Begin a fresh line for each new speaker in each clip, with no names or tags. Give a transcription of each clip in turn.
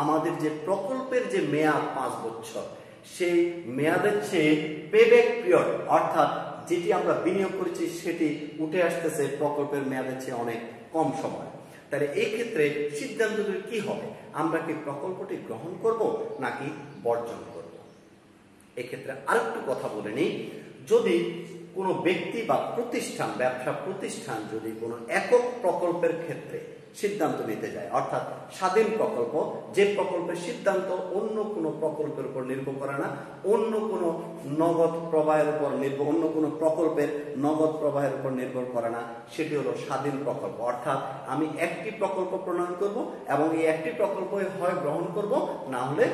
আমাদের যে প্রকল্পের যে মেয়াদ 5 বছর, সেই মেয়াদের চেয়ে পেব্যাক পিরিয়ড অর্থাৎ যেটি আমরা বিনিয়োগ করেছি সেটি উঠে আসতেছে প্রকল্পের মেয়াদের চেয়ে অনেক কম সময়। তাহলে এই ক্ষেত্রে সিদ্ধান্তটি কি হবে? আমরা কি প্রকল্পটি গ্রহণ করব নাকি বর্জন করব? এক্ষেত্রে আরেকটু কথা বলে নিই, যদি কোনো ব্যক্তি বা প্রতিষ্ঠান, ব্যবসা প্রতিষ্ঠান যদি কোনো একক প্রকল্পের ক্ষেত্রে সিদ্ধান্ত নিতে যায়, অর্থাৎ স্বাধীন প্রকল্প, যে প্রকল্পের সিদ্ধান্ত অন্য কোনো প্রকল্পের উপর নির্ভর করে না, অন্য কোনো নগদ প্রবাহের উপর নির্ভর, অন্য কোনো প্রকল্পের নগদ প্রবাহের উপর নির্ভর করে না, সেটি হলো স্বাধীন প্রকল্প। অর্থাৎ আমি একটি প্রকল্প প্রণয়ন করব এবং এই একটি প্রকল্পই হয় গ্রহণ করব, না হলে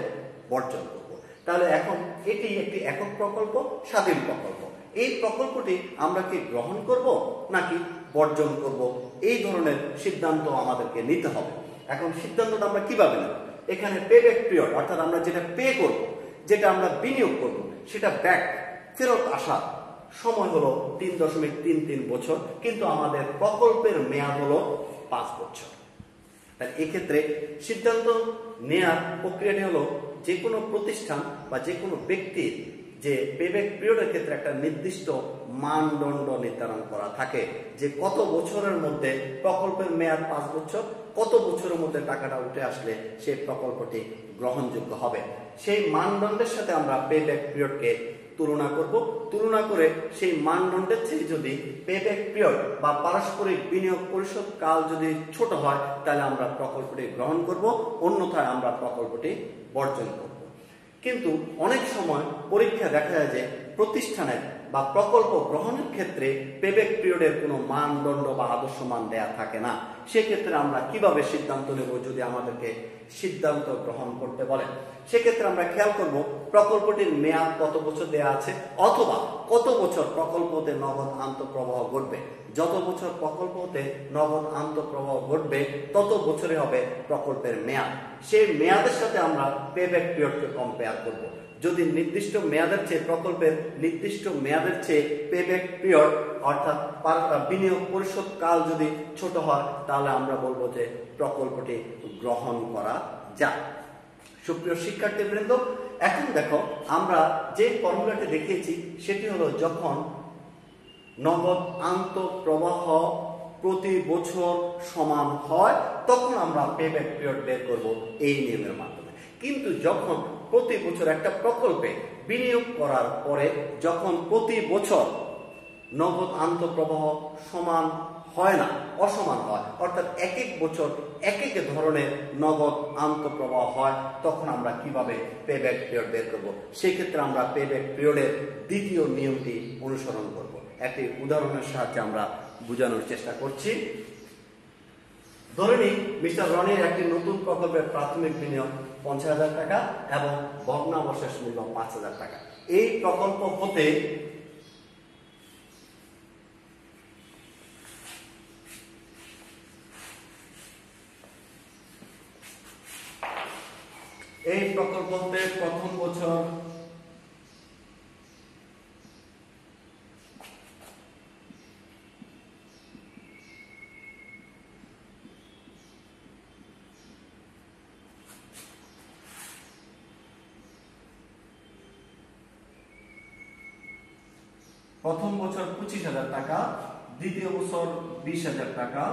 বর্জন করব। তাহলে এখন এটি একটি একক প্রকল্প, স্বাধীন প্রকল্প। এই প্রকল্পটি আমরা কি গ্রহণ করব নাকি বর্জন করব, এই ধরনের সিদ্ধান্ত আমাদেরকে নিতে হবে। এখন সিদ্ধান্তটা আমরা কিভাবে নেব? এখানে পেব্যাক পিরিয়ড অর্থাৎ আমরা যেটা পে করব, যেটা আমরা বিনিয়োগ করব, সেটা ব্যাক ফেরত আসার সময় হলো 3.33 বছর, কিন্তু আমাদের প্রকল্পের মেয়াদ হলো 5 বছর। তাই এক্ষেত্রে সিদ্ধান্ত নেওয়ার প্রক্রিয়াটি হলো, যে কোনো প্রতিষ্ঠান বা যে কোনো ব্যক্তির যে পেব্যাক পিরিয়ডের ক্ষেত্রে একটা নির্দিষ্ট মানদণ্ড নির্ধারণ করা থাকে, যে কত বছরের মধ্যে প্রকল্পের মেয়াদ 5 বছর, কত বছরের মধ্যে টাকাটা উঠে আসলে সেই প্রকল্পটি গ্রহণযোগ্য হবে। সেই মানদণ্ডের সাথে আমরা পেব্যাক পিরিয়ডকে তুলনা করব। তুলনা করে সেই মানদণ্ডের চেয়ে যদি পেব্যাক পিরিয়ড বা পারস্পরিক বিনিয়োগ পরিশোধ কাল যদি ছোট হয়, তাহলে আমরা প্রকল্পটি গ্রহণ করব, অন্যথায় আমরা প্রকল্পটি বর্জন করব। কিন্তু অনেক সময় পরীক্ষা দেখা যায় যে প্রতিষ্ঠানের বা প্রকল্প গ্রহণের ক্ষেত্রে পেব্যাক পিরিয়ডের কোনো মানদণ্ড বা আদর্শ মান দেয়া থাকে না। সেক্ষেত্রে আমরা কিভাবে সিদ্ধান্ত নেব যদি আমাদেরকে সিদ্ধান্ত গ্রহণ করতে বলে? সেক্ষেত্রে আমরা খেয়াল করব প্রকল্পটির মেয়াদ কত বছর দেয়া আছে, অথবা কত বছর প্রকল্পতে নগদ আন্তঃপ্রবাহ ঘটবে। যত বছর প্রকল্পতে নগদ আন্তঃপ্রবাহ ঘটবে তত বছরে হবে প্রকল্পের মেয়াদ। সেই মেয়াদের সাথে আমরা পেব্যাক পিরিয়ডকে কম্পেয়ার করব। যদি নির্দিষ্ট মেয়াদের চেয়ে প্রকল্পের নির্দিষ্ট মেয়াদের চেয়ে পেব্যাক পিরিয়ড অর্থাৎ বিনিয়োগ পরিশোধ কাল যদি ছোট হয়, তাহলে আমরা বলবো যে প্রকল্পটি গ্রহণ করা যায়। সুপ্রিয় শিক্ষার্থীবৃন্দ, এখন দেখো আমরা যে ফর্মুলাটি দেখিয়েছি সেটি হলো, যখন নগদ আন্তঃপ্রবাহ প্রতি বছর সমান হয় তখন আমরা পেব্যাক পিরিয়ড বের করব এই নিয়মের মাধ্যমে। কিন্তু যখন প্রতি বছর একটা প্রকল্পে বিনিয়োগ করার পরে যখন প্রতি বছর নগদ আন্তঃপ্রবাহ সমান হয় না, অসমান হয়, অর্থাৎ এক এক বছর এক এক ধরনের নগদ আন্তঃপ্রবাহ হয়, তখন আমরা কিভাবে পেব্যাক পিরিয়ড বের করব? সেক্ষেত্রে আমরা পেব্যাক পিরিয়ডের দ্বিতীয় নিয়মটি অনুসরণ করব। একটি উদাহরণের সাহায্যে আমরা বোঝানোর চেষ্টা করছি। ধরে নিই মিস্টার রনির একটি নতুন প্রকল্পের প্রাথমিক বিনিয়োগ 50,000 টাকা এবং ভগ্নাবশেষ মূল্য 5,000 টাকা। এই প্রকল্প হতে প্রথম বছর প্রথম বছর 25,000 টাকা, দ্বিতীয় বছর 20,000 টাকা,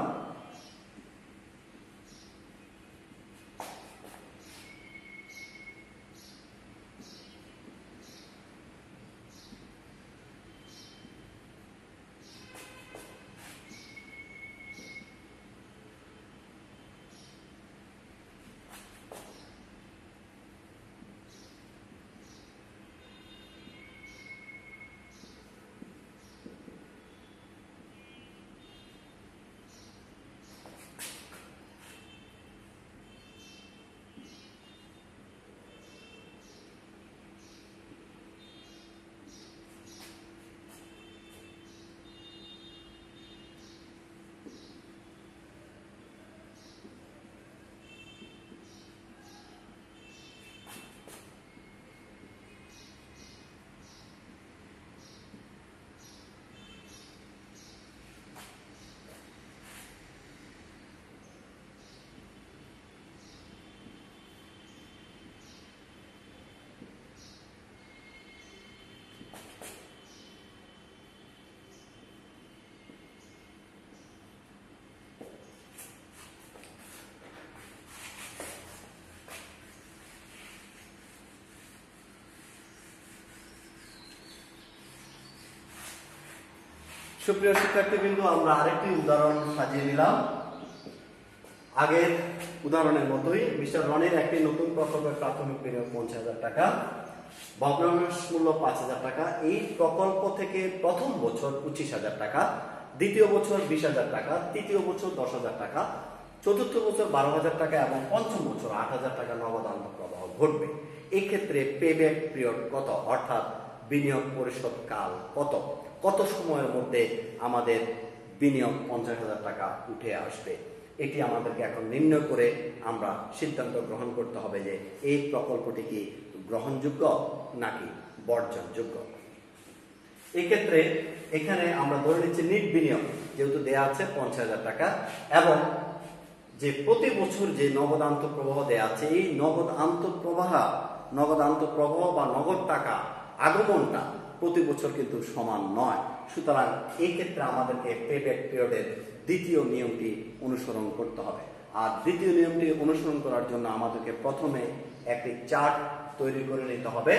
সুপ্রিয় শিক্ষার্থীবৃন্দ, আমরা আরেকটি উদাহরণ সাজিয়ে নিলাম। আগের উদাহরণের মতোই মিস্টার রনির একটি নতুন প্রকল্পের প্রাথমিক বিনিয়োগ 50,000 টাকা, ভগ্নাংশ মূল্য 5,000 টাকা। এই প্রকল্প থেকে প্রথম বছর 25,000 টাকা, দ্বিতীয় বছর 20,000 টাকা, তৃতীয় বছর 10,000 টাকা, চতুর্থ বছর 12,000 টাকা এবং পঞ্চম বছর 8,000 টাকা নগদ আন্তঃপ্রবাহ ঘটবে। এই ক্ষেত্রে পেব্যাক পিরিয়ড কত, অর্থাৎ বিনিয়োগ পরিশোধ কাল কত, কত সময়ের মধ্যে আমাদের বিনিয়োগ 50,000 টাকা উঠে আসবে, এটি আমাদেরকে এখন নির্ণয় করে আমরা সিদ্ধান্ত গ্রহণ করতে হবে যে এই প্রকল্পটি কি গ্রহণযোগ্য নাকি বর্জনযোগ্য। এই ক্ষেত্রে এখানে আমরা ধরে নিচ্ছি নিট বিনিয়োগ যেহেতু দেয়া আছে 50,000 টাকা এবং যে প্রতি বছর যে নগদ আন্তঃপ্রবাহ দেয়া আছে, এই নগদ আন্তঃপ্রবাহ বা নগদ টাকা আগমনটা প্রতি বছর কিন্তু সমান নয়। সুতরাং এই ক্ষেত্রে আমাদেরকে পেব্যাক পিরিয়ডের দ্বিতীয় নিয়মটি অনুসরণ করতে হবে। আর দ্বিতীয় নিয়মটি অনুসরণ করার জন্য আমাদেরকে প্রথমে একটি চার্ট তৈরি করে নিতে হবে।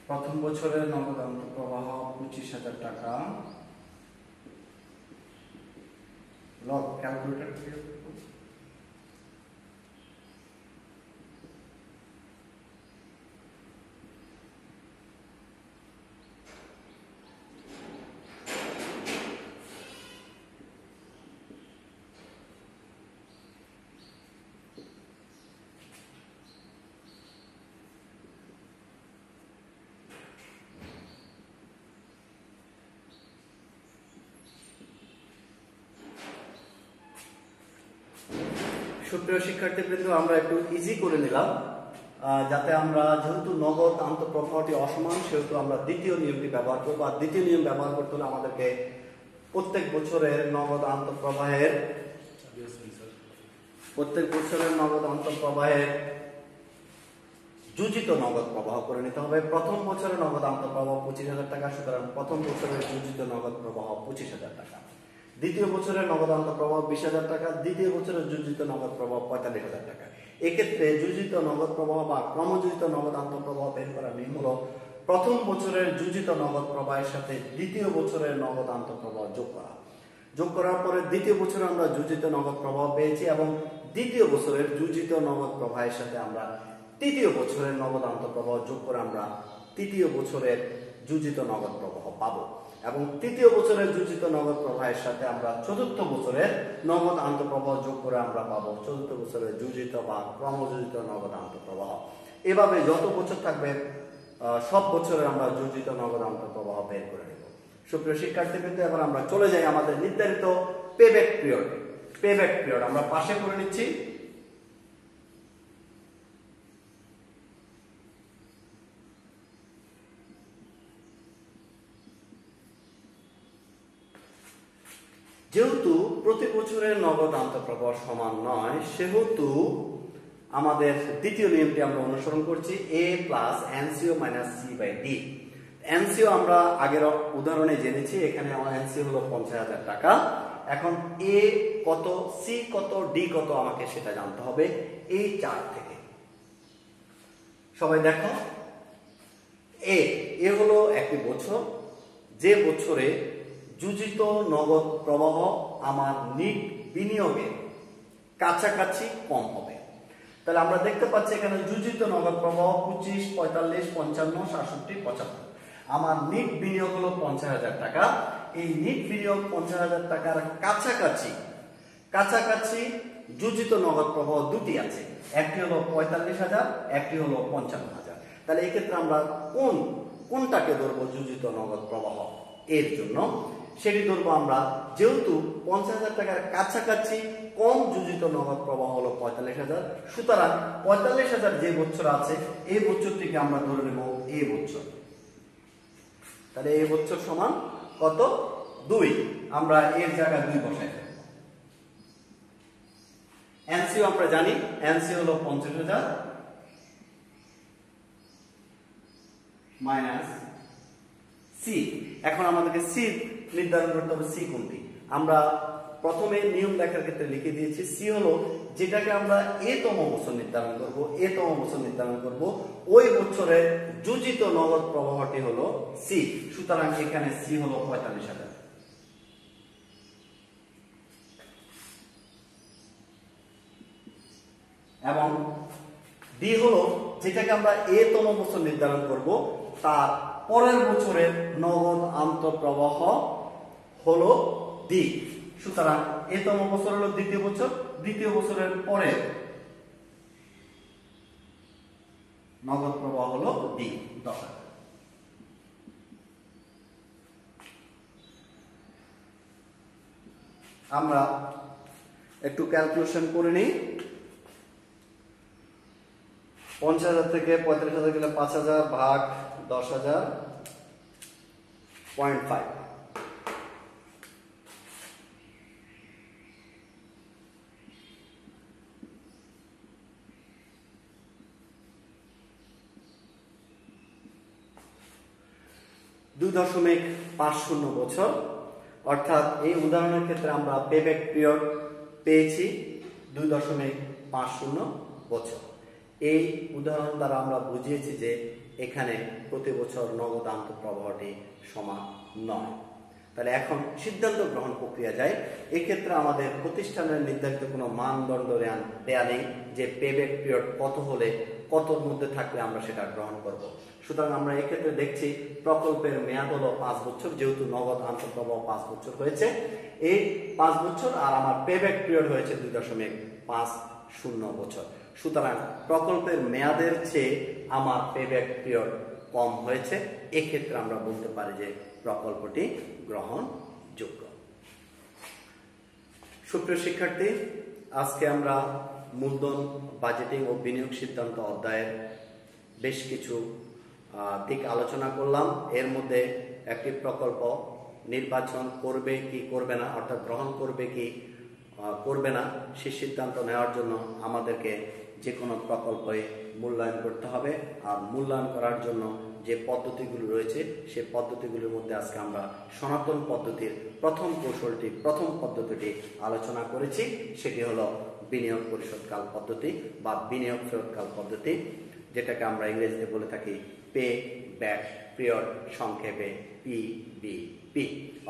প্রথম বছরের নগদ আন্তঃপ্রবাহ 25,000 টাকা, লগ ক্যালকুলেটর থেকে সুপ্রিয় শিক্ষার্থীবৃন্দ, আমরা একটু ইজি করে নিলাম যাতে আমরা, যেহেতু নগদ আন্তঃপ্রবাহটি অসমান, সেহেতু আমরা দ্বিতীয় নিয়মটি ব্যবহার করব। আর দ্বিতীয় নিয়ম ব্যবহার করতে হলে আমাদেরকে প্রত্যেক বছরের নগদ আন্তঃপ্রবাহের যুজিত নগদ প্রবাহ করে নিতে হবে। প্রথম বছরের নগদ আন্তঃপ্রবাহ 25,000 টাকা, সুতরাং প্রথম বছরের যুজিত নগদ প্রবাহ 25,000 টাকা। দ্বিতীয় বছরের নগদ আন্তঃপ্রবাহ 20,000 টাকা, দ্বিতীয় বছরের যুজিত নগদ প্রবাহ 45,000 টাকা। এক্ষেত্রে যুজিত নগদ প্রবাহ বা ক্রমযুজিত নগদ আন্তঃপ্রবাহ বের করার নিয়ম হলো প্রথম বছরের যুজিত নগদ প্রবাহের সাথে দ্বিতীয় বছরের নগদ আন্তঃপ্রবাহ যোগ করার পরে দ্বিতীয় বছরে আমরা যুজিত নগদ প্রবাহ পেয়েছি এবং দ্বিতীয় বছরের যুজিত নগদ প্রবাহের সাথে আমরা তৃতীয় বছরের নগদ আন্তঃপ্রবাহ যোগ করে আমরা তৃতীয় বছরের যুজিত নগদ প্রবাহ পাবো এবং তৃতীয় বছরের যুজিত নগদ প্রবাহের সাথে আমরা চতুর্থ বছরের নগদ আন্তঃপ্রবাহ যোগ করে আমরা পাবো চতুর্থ বছরের যুজিত বা ক্রমযুজিত নগদ আন্তঃপ্রবাহ। এভাবে যত বছর থাকবে সব বছরে আমরা যুজিত নগদ আন্তঃপ্রবাহ বের করে নেব। সুপ্রিয় শিক্ষার্থীবৃন্দ, এবার আমরা চলে যাই আমাদের নির্ধারিত পেব্যাক পিরিয়ড আমরা পাশে করে নিচ্ছি। যেহেতু প্রতি বছরের নগদ আন্তঃপ্রবাহ সমান নয়, সেহেতু আমাদের দ্বিতীয় নিয়মটি আমরা অনুসরণ করছি, a plus NCO minus C/D। NCO আমরা আগের উদাহরণে জেনেছি, এখানে আমার NCO হলো 50,000 টাকা। এখন A কত, C কত, D কত আমাকে সেটা জানতে হবে এই চার্ট থেকে। সবাই দেখো, এ হলো একটি বছর, যে বছরে যুজিত নগদ প্রবাহ আমার নিট বিনিয়োগের কাছাকাছি কম হবে। তাহলে আমরা দেখতে পাচ্ছি এখানে যুজিত নগদ প্রবাহ 25, 45, 55, 67, 75। আমার নিট বিনিয়োগ হলো 50,000 টাকা। এই নিট বিনিয়োগ 50,000 টাকার কাছাকাছি যোজিত নগদ প্রবাহ দুটি আছে, একটি হলো 45,000, একটি হলো 55,000। তাহলে এই ক্ষেত্রে আমরা কোনটাকে ধরবো যোজিত নগদ প্রবাহ? এর জন্য সেটি ধরবো আমরা, যেহেতু 50,000 টাকার কাছাকাছি কম যোজিত নগদ প্রবাহ হলো 45,000, সুতরাং 45,000 যে বছর আছে এই বছরটিকে আমরা ধরে নেব এ বছর। তাহলে এই বছর সমান কত? 2। আমরা এর জায়গায় 2 বসাই দেব। এনসিও আমরা জানি, এনসি হলো 50,000 মাইনাস সি। এখন আমাদেরকে সি নির্ধারণ করতে হবে, সি কোনটি। আমরা প্রথমে নিয়ম লেখার ক্ষেত্রে লিখে দিয়েছি, সি হলো যেটাকে আমরা এতম বছর নির্ধারণ করব, ওই বছরের যোজিত নগদ প্রবাহটি হলো সি। সুতরাং এখানে সি হলো 45,000। এবং ডি হলো যেটাকে আমরা এতম বছর নির্ধারণ করব, তার পরের বছরের নগদ আন্তঃপ্রবাহ হলো ডি। সুতরাং এতম বছর হলো দ্বিতীয় বছর, দ্বিতীয় বছরের পরে নগদ প্রবাহ হলো ডি 10,000। আমরা একটু ক্যালকুলেশন করে নিই। 50,000 থেকে 45,000 গেলে 5,000 ভাগ 10,000 0.5। $2.50 বছর, অর্থাৎ এই উদাহরণের ক্ষেত্রে আমরা পেব্যাক পিরিয়ড পেয়েছি 2.50 বছর। এই উদাহরণ দ্বারা আমরা বুঝিয়েছি যে এখানে প্রতি বছর নগদ আন্তঃপ্রবাহটি সমান নয়। তাহলে এখন সিদ্ধান্ত গ্রহণ প্রক্রিয়া যায়। এক্ষেত্রে আমাদের প্রতিষ্ঠানের নির্ধারিত কোনো মানদণ্ড দেয়া নেই যে পেব্যাক পিরিয়ড কত হলে, কতর মধ্যে থাকলে আমরা সেটা গ্রহণ করব। সুতরাং আমরা এক্ষেত্রে দেখছি প্রকল্পের মেয়াদ হলো 5 বছর, যেহেতু নগদ আন্তঃপ্রবাহ 5 বছর হয়েছে, এই 5 বছর আর আমার পেব্যাক পিরিয়ড হয়েছে 2.50 বছর। সুতরাং প্রকল্পের মেয়াদের চেয়ে আমার পেব্যাক পিরিয়ড কম হয়েছে। এক্ষেত্রে আমরা বলতে পারি যে প্রকল্পটি গ্রহণযোগ্য। সুপ্রিয় শিক্ষার্থী, আজকে আমরা মূলধন, বাজেটিং ও বিনিয়োগ সিদ্ধান্ত অধ্যায়ের বেশ কিছু দিক আলোচনা করলাম। এর মধ্যে একটি প্রকল্প নির্বাচন করবে কি করবে না, অর্থাৎ গ্রহণ করবে কি করবে না, সে সিদ্ধান্ত নেওয়ার জন্য আমাদেরকে যে কোনো প্রকল্পে মূল্যায়ন করতে হবে। আর মূল্যায়ন করার জন্য যে পদ্ধতিগুলো রয়েছে সেই পদ্ধতিগুলির মধ্যে আজকে আমরা সনাতন পদ্ধতির প্রথম পদ্ধতিটি আলোচনা করেছি। সেটি হলো বিনিয়োগ পরিশোধকাল পদ্ধতি বা বিনিয়োগ ফেরতকাল পদ্ধতি, যেটাকে আমরা ইংরেজিতে বলে থাকি পে ব্যাক পিরিয়ড, সংক্ষেপে PBP।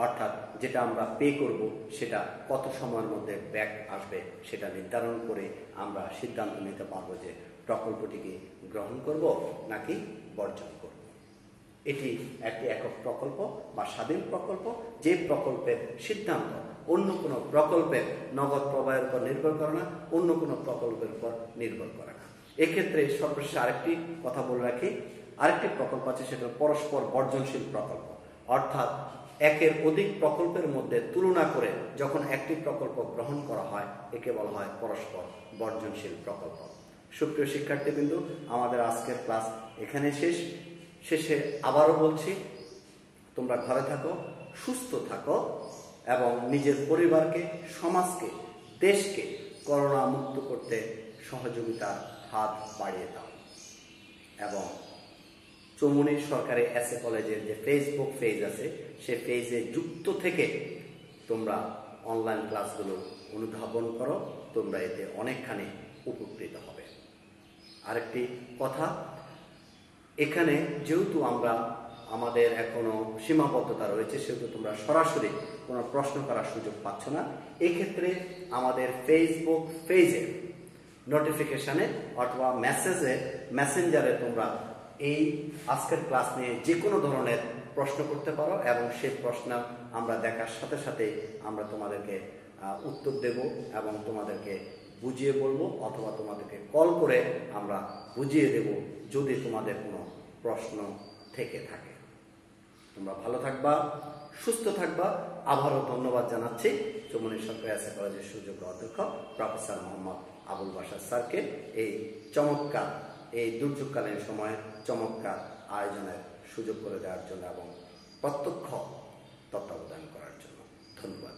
অর্থাৎ যেটা আমরা পে করব সেটা কত সময়ের মধ্যে ব্যাক আসবে সেটা নির্ধারণ করে আমরা সিদ্ধান্ত নিতে পারবো যে প্রকল্পটিকে গ্রহণ করব নাকি বর্জন করব। এটি একটি একক প্রকল্প বা স্বাধীন প্রকল্প, যে প্রকল্পের সিদ্ধান্ত অন্য কোনো প্রকল্পের নগদ প্রবাহের উপর নির্ভর করে না, অন্য কোনো প্রকল্পের উপর নির্ভর করে না। এক্ষেত্রে সর্বশেষ আরেকটি কথা বলে রাখি, আরেকটি প্রকল্প আছে, সেটা পরস্পর বর্জনশীল প্রকল্প। অর্থাৎ একের অধিক প্রকল্পের মধ্যে তুলনা করে যখন একটি প্রকল্প গ্রহণ করা হয় একে বলা হয় পরস্পর বর্জনশীল প্রকল্প। সুপ্রিয় শিক্ষার্থীবৃন্দ, আমাদের আজকের ক্লাস এখানে শেষে আবারও বলছি, তোমরা ঘরে থাকো, সুস্থ থাকো এবং নিজের পরিবারকে, সমাজকে, দেশকে করোনা মুক্ত করতে সহযোগিতার হাত বাড়িয়ে দাও। এবং চৌমুহনী সরকারি এসএ কলেজের যে ফেসবুক পেজ আছে সে পেজে যুক্ত থেকে তোমরা অনলাইন ক্লাসগুলো অনুধাবন করো, তোমরা এতে অনেকখানি উপকৃত হবে। আরেকটি কথা, এখানে যেহেতু আমাদের এখনো সীমাবদ্ধতা রয়েছে, সেহেতু তোমরা সরাসরি কোনো প্রশ্ন করার সুযোগ পাচ্ছ না। এক্ষেত্রে আমাদের ফেসবুক পেজে নোটিফিকেশনে অথবা মেসেঞ্জারে তোমরা এই আজকের ক্লাস নিয়ে যে কোনো ধরনের প্রশ্ন করতে পারো এবং সেই প্রশ্ন আমরা দেখার সাথে সাথে আমরা তোমাদেরকে উত্তর দেব এবং তোমাদেরকে বুঝিয়ে বলবো, অথবা তোমাদেরকে কল করে আমরা বুঝিয়ে দেব যদি তোমাদের কোনো প্রশ্ন থেকে থাকে। তোমরা ভালো থাকবা, সুস্থ থাকবা। আবারও ধন্যবাদ জানাচ্ছি চৌমুহনী সরকারি আলিয়া কলেজের সুযোগ্য অধ্যক্ষ প্রফেসর মোহাম্মদ আবুল বাশার স্যারকে এই চমৎকার, এই দুর্যোগকালীন সময়ে চমৎকার আয়োজনের সুযোগ করে দেওয়ার জন্য এবং প্রত্যক্ষ তত্ত্বাবধান করার জন্য ধন্যবাদ।